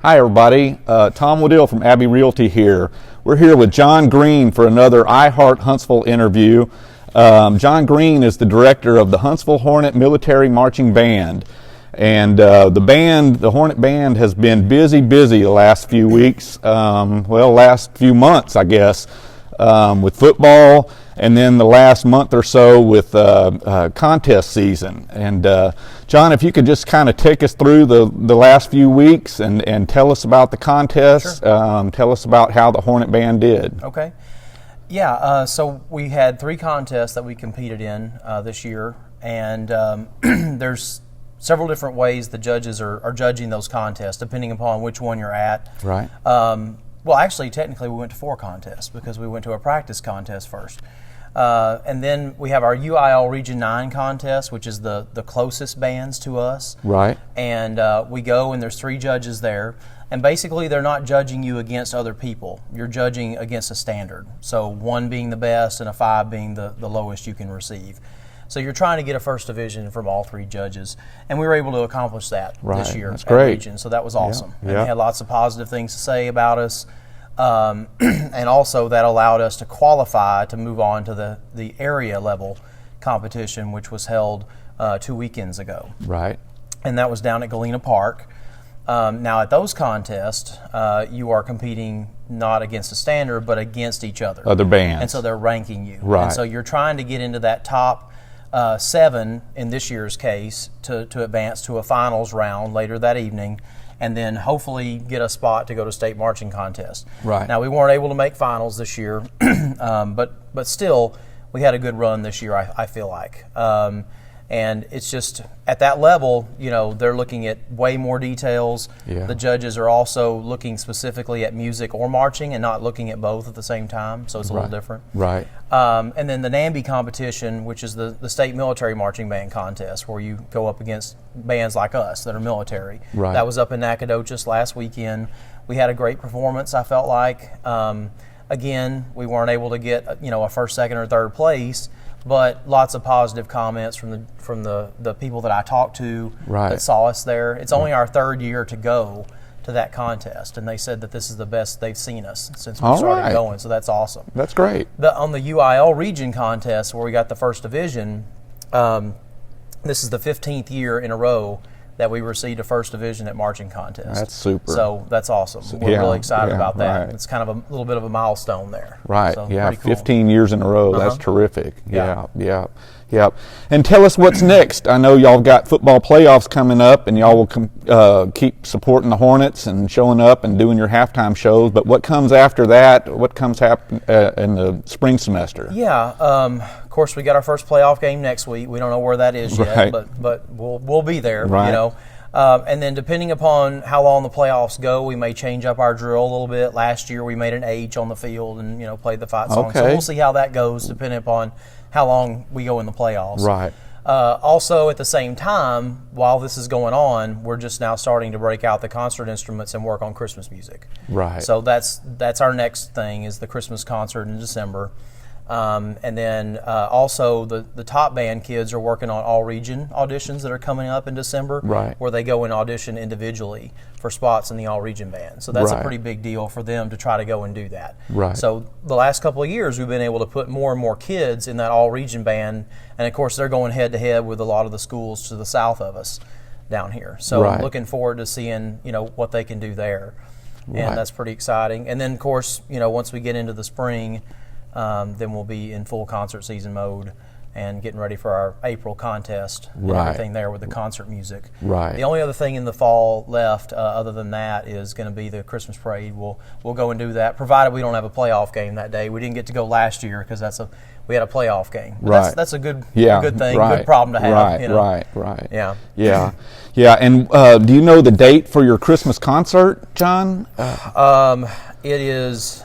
Hi everybody, Tom Woodill from Abbey Realty here. We're here with John Green for another I Heart Huntsville interview. John Green is the director of the Huntsville Hornet Military Marching Band. And the Hornet Band has been busy the last few weeks, last few months I guess, with football, and then the last month or so with contest season. And John, if you could just kind of take us through the last few weeks and tell us about the contests. Sure. Tell us about how the Hornet Band did. Okay. Yeah, so we had 3 contests that we competed in this year, and there's several different ways the judges are judging those contests, depending upon which one you're at. Right. Well, actually, technically, we went to 4 contests because we went to a practice contest first. And then we have our UIL Region 9 contest, which is the closest bands to us. Right. And we go, and there's 3 judges there. And basically, they're not judging you against other people. You're judging against a standard. So 1 being the best and a 5 being the lowest you can receive. So you're trying to get a first division from all 3 judges. And we were able to accomplish that this year at Region. So that was awesome. Yeah. And they had lots of positive things to say about us. And also that allowed us to qualify to move on to the area level competition, which was held 2 weekends ago. Right. And that was down at Galena Park. Now at those contests, you are competing not against a standard, but against each other. Other bands. And so they're ranking you. Right. And so you're trying to get into that top 7 in this year's case to advance to a finals round later that evening, and then hopefully get a spot to go to state marching contest. Right. Now we weren't able to make finals this year, but still we had a good run this year. I feel like. And it's just at that level, they're looking at way more details. Yeah. The judges are also looking specifically at music or marching and not looking at both at the same time, so it's a little different. Right. And then the NAMBY competition, which is the state military marching band contest, where you go up against bands like us that are military. Right. That was up in Nacogdoches last weekend. We had a great performance, I felt like. Again, we weren't able to get a first, second, or third place, but lots of positive comments from the people that I talked to that saw us there. It's only our 3rd year to go to that contest, and they said that this is the best they've seen us since we started going, so that's awesome. That's great. On the UIL region contest, where we got the first division, this is the 15th year in a row that we received a first division at marching contest. That's super. So that's awesome. We're really excited about that. Right. It's kind of a little bit of a milestone there. Right. So yeah. pretty cool. 15 years in a row. That's terrific. Yeah. And tell us what's next. I know y'all got football playoffs coming up, and y'all will keep supporting the Hornets and showing up and doing your halftime shows. But what comes after that? What comes in the spring semester? Yeah. Of course, we got our first playoff game next week. We don't know where that is yet, but we'll be there. Right. And then depending upon how long the playoffs go, we may change up our drill a little bit. Last year we made an H on the field and played the fight song. So we'll see how that goes depending upon how long we go in the playoffs. Right. Also, at the same time, while this is going on, we're just now starting to break out the concert instruments and work on Christmas music. Right. So that's our next thing, is the Christmas concert in December. And then also the top band kids are working on all region auditions that are coming up in December, where they go and audition individually for spots in the all region band. So that's a pretty big deal for them to try to go and do that. Right. So the last couple of years we've been able to put more and more kids in that all region band, and of course they're going head to head with a lot of the schools to the south of us down here. So I'm looking forward to seeing what they can do there, and that's pretty exciting. And then of course once we get into the spring, then we'll be in full concert season mode and getting ready for our April contest and everything there with the concert music. Right. The only other thing in the fall left, other than that, is going to be the Christmas parade. We'll go and do that, provided we don't have a playoff game that day. We didn't get to go last year because we had a playoff game. But that's a good thing, good problem to have. Right. Yeah. And do you know the date for your Christmas concert, John? It is.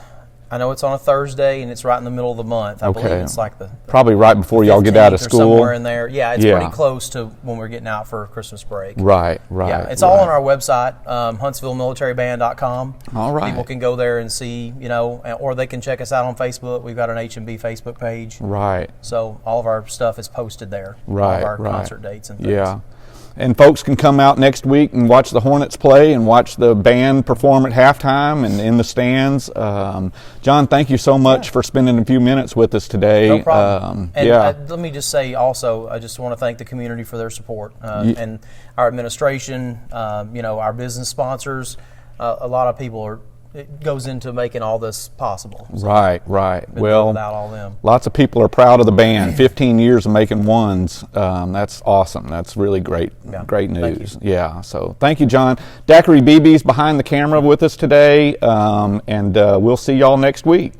I know it's on a Thursday, and it's right in the middle of the month. I believe it's like probably right before y'all get out of school. Somewhere in there. Yeah, it's pretty close to when we're getting out for Christmas break. Right. Yeah, it's all on our website, HuntsvilleMilitaryBand.com. All right. People can go there and see, or they can check us out on Facebook. We've got an H&B Facebook page. Right. So all of our stuff is posted there. Right. All of our concert dates and things. Yeah. And folks can come out next week and watch the Hornets play and watch the band perform at halftime and in the stands. John, thank you so much for spending a few minutes with us today. No problem. Let me just say also, I just want to thank the community for their support and our administration, our business sponsors. A lot of people it goes into making all this possible. So right. Well, without all them. Lots of people are proud of the band. 15 years of making ones. That's awesome. That's really great. Yeah. Great news. Yeah. So thank you, John. Daiquiri BB's behind the camera with us today, and we'll see y'all next week.